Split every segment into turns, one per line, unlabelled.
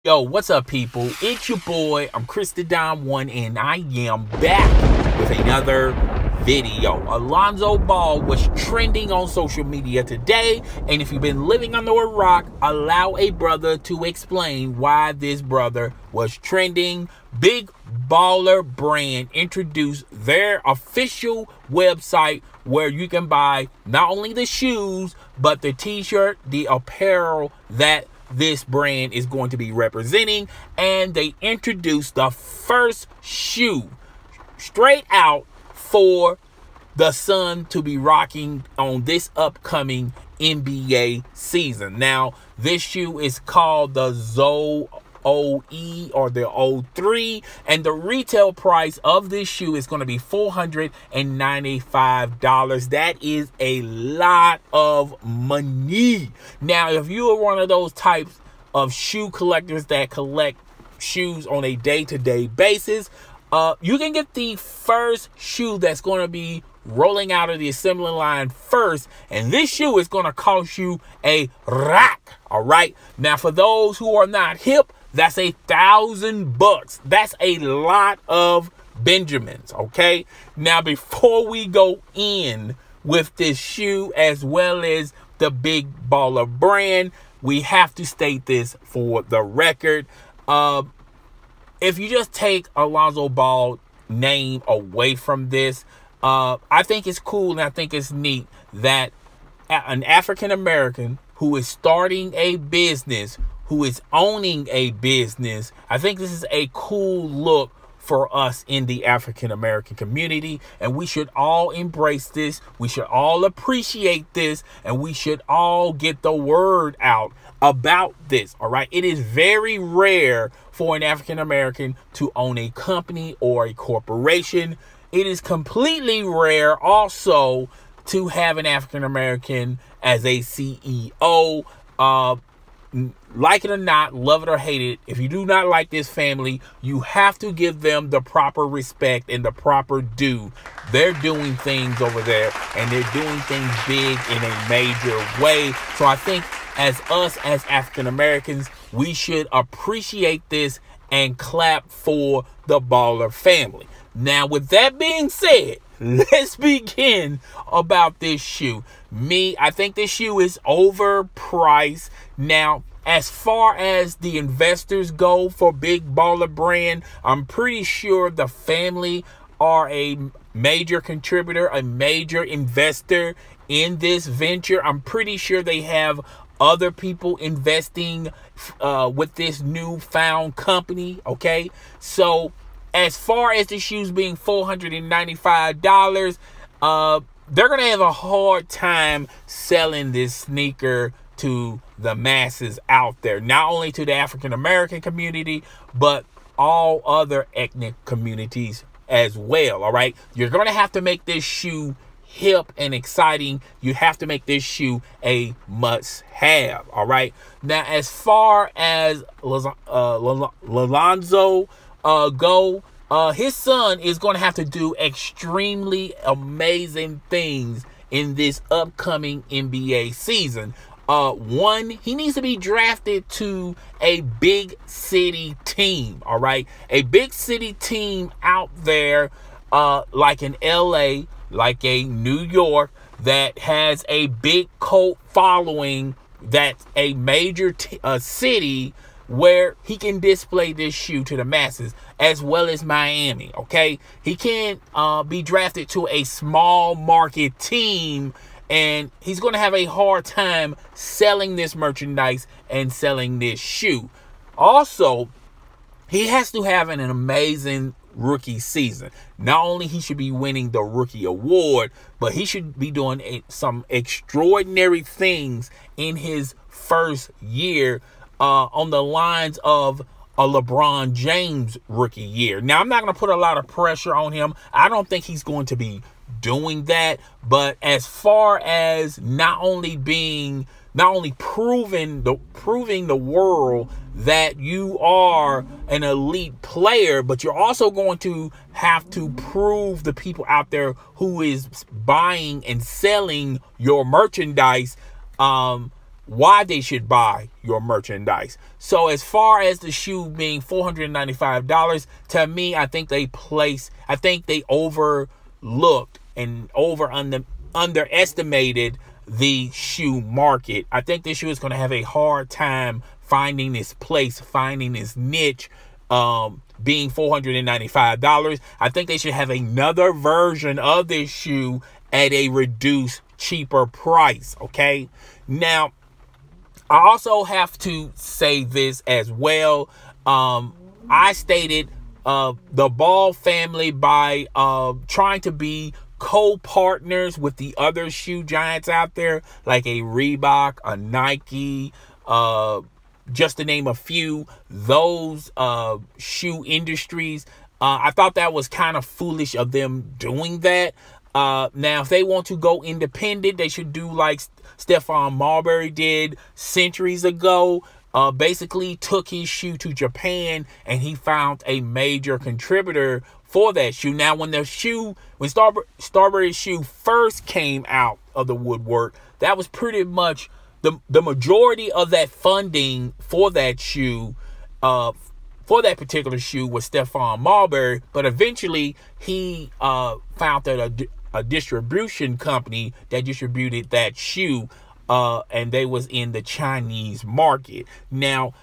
Yo, what's up, people? It's your boy, I'm Chris the Don One, and I am back with another video. Lonzo Ball was trending on social media today, and if you've been living under a rock, allow a brother to explain why this brother was trending. Big Baller Brand introduced their official website where you can buy not only the shoes, but the t-shirt, the apparel that this brand is going to be representing. And they introduced the first shoe straight out for the son to be rocking on this upcoming NBA season. Now, this shoe is called the ZO2 or the O3, and the retail price of this shoe is going to be $495. That is a lot of money. Now, if you are one of those types of shoe collectors that collect shoes on a day-to-day basis, you can get the first shoe that's going to be rolling out of the assembly line first, and this shoe is going to cost you a rack. All right, now for those who are not hip, that's $1,000. That's a lot of Benjamins. Okay, now before we go in with this shoe as well as the Big Baller Brand, we have to state this for the record. If you just take Lonzo Ball name away from this, I think it's cool and I think it's neat that an African American who is starting a business, who is owning a business, I think this is a cool look for us in the African American community, and we should all embrace this. We should all appreciate this, and we should all get the word out about this. All right, it is very rare for an African American to own a company or a corporation. It is completely rare also to have an African American as a CEO. Like it or not, love it or hate it, if you do not like this family, you have to give them the proper respect and the proper due. They're doing things over there, and they're doing things big in a major way. So I think as us, as African Americans, we should appreciate this and clap for the Baller family. Now, with that being said, let's begin about this shoe. I think this shoe is overpriced. Now, as far as the investors go for Big Baller Brand, I'm pretty sure the family are a major contributor, a major investor in this venture. I'm pretty sure they have other people investing with this newfound company. Okay, so as far as the shoes being $495, they're going to have a hard time selling this sneaker to the masses out there. Not only to the African American community, but all other ethnic communities as well. All right, you're going to have to make this shoe hip and exciting. You have to make this shoe a must-have. All right, now as far as Lonzo go, his son is going to have to do extremely amazing things in this upcoming NBA season. One, he needs to be drafted to a big city team. All right, a big city team out there, like in LA, like a New York, that has a big cult following, that's a major city where he can display this shoe to the masses, as well as Miami. Okay, he can't be drafted to a small market team, and he's going to have a hard time selling this merchandise and selling this shoe. Also, he has to have an amazing rookie season. Not only he should be winning the rookie award, but he should be doing some extraordinary things in his first year, on the lines of a LeBron James rookie year. Now, I'm not going to put a lot of pressure on him. I don't think he's going to be doing that. But as far as not only proving the world that you are an elite player, but you're also going to have to prove the people out there who is buying and selling your merchandise why they should buy your merchandise. So as far as the shoe being $495, to me, I think they overlooked and underestimated the shoe market. I think this shoe is going to have a hard time finding its place, finding its niche, being $495. I think they should have another version of this shoe at a reduced, cheaper price. Okay. Now, I also have to say this as well. I stated the Ball family by trying to be co-partners with the other shoe giants out there, like a Reebok, a Nike, just to name a few, those shoe industries. I thought that was kind of foolish of them doing that. Now, if they want to go independent, they should do like Stephon Marbury did centuries ago. Basically took his shoe to Japan and he found a major contributor for that shoe. Now, when Starbury's shoe first came out of the woodwork, that was pretty much the majority of that funding for that shoe, for that particular shoe, was Stephon Marbury. But eventually he found that a distribution company that distributed that shoe, and they was in the Chinese market. Now,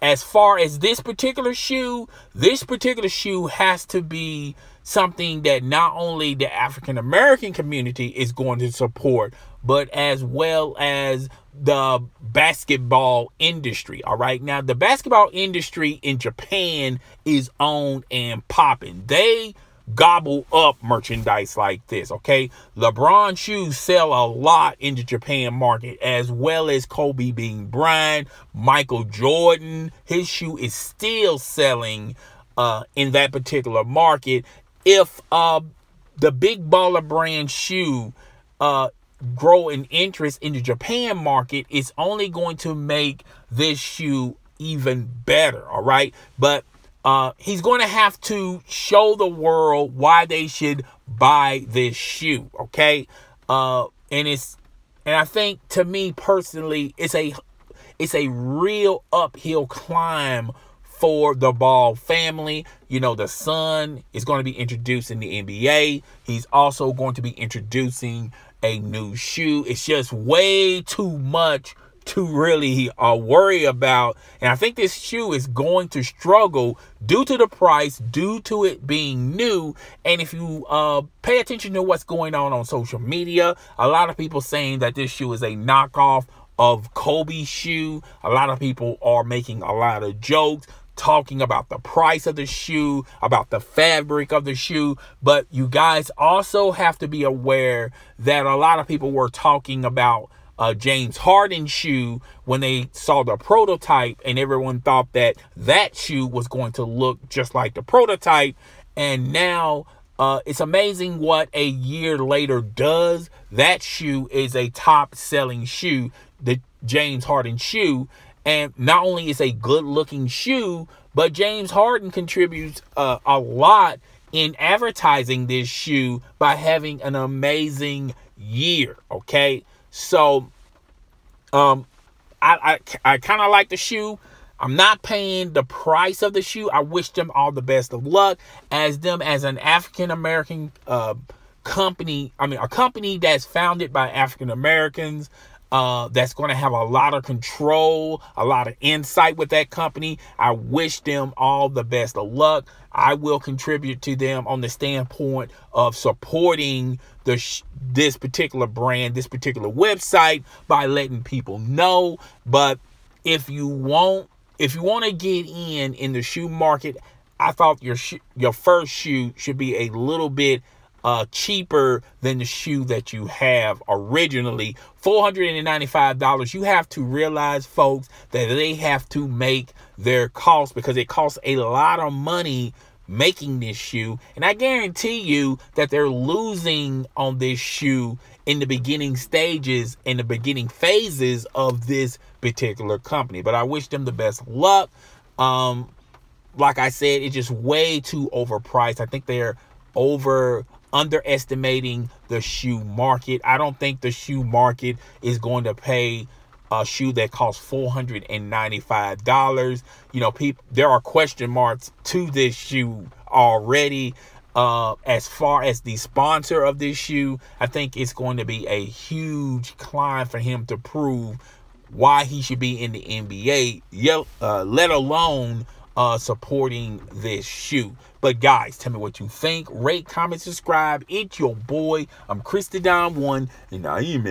as far as this particular shoe has to be something that not only the African American community is going to support, but as well as the basketball industry. All right. Now, the basketball industry in Japan is on and popping. They gobble up merchandise like this. Okay. LeBron shoes sell a lot in the Japan market, as well as Kobe Bryant, Michael Jordan. His shoe is still selling in that particular market. If the big baller brand shoe grow in interest in the Japan market, it's only going to make this shoe even better. All right. But he's going to have to show the world why they should buy this shoe. Okay. And I think, to me personally, it's a real uphill climb for the Ball family. You know, the son is going to be introduced in the NBA. He's also going to be introducing a new shoe. It's just way too much to really worry about. And I think this shoe is going to struggle due to the price, due to it being new. And if you pay attention to what's going on social media, a lot of people saying that this shoe is a knockoff of Kobe's shoe. A lot of people are making a lot of jokes, talking about the price of the shoe, about the fabric of the shoe. But you guys also have to be aware that a lot of people were talking about James Harden's shoe when they saw the prototype, and everyone thought that that shoe was going to look just like the prototype. And now it's amazing what a year later does. That shoe is a top selling shoe, the James Harden shoe. And not only is a good looking shoe, but James Harden contributes a lot in advertising this shoe by having an amazing year. Okay. So, I kind of like the shoe. I'm not paying the price of the shoe. I wish them all the best of luck as an African-American, company. I mean, a company that's founded by African-Americans, that's going to have a lot of control, a lot of insight with that company. I wish them all the best of luck. I will contribute to them on the standpoint of supporting this particular brand, this particular website, by letting people know. But if you want to get in the shoe market, I thought your first shoe should be a little bit cheaper than the shoe that you have originally. $495. You have to realize, folks, that they have to make their cost, because it costs a lot of money making this shoe. And I guarantee you that they're losing on this shoe in the beginning stages, in the beginning phases of this particular company. But I wish them the best of luck. Like I said, it's just way too overpriced. I think they're underestimating the shoe market. I don't think the shoe market is going to pay shoe that costs $495. You know, there are question marks to this shoe already. As far as the sponsor of this shoe, I think it's going to be a huge climb for him to prove why he should be in the NBA, let alone supporting this shoe. But guys, tell me what you think. Rate, comment, subscribe. It's your boy. I'm Chris the Don One, and I am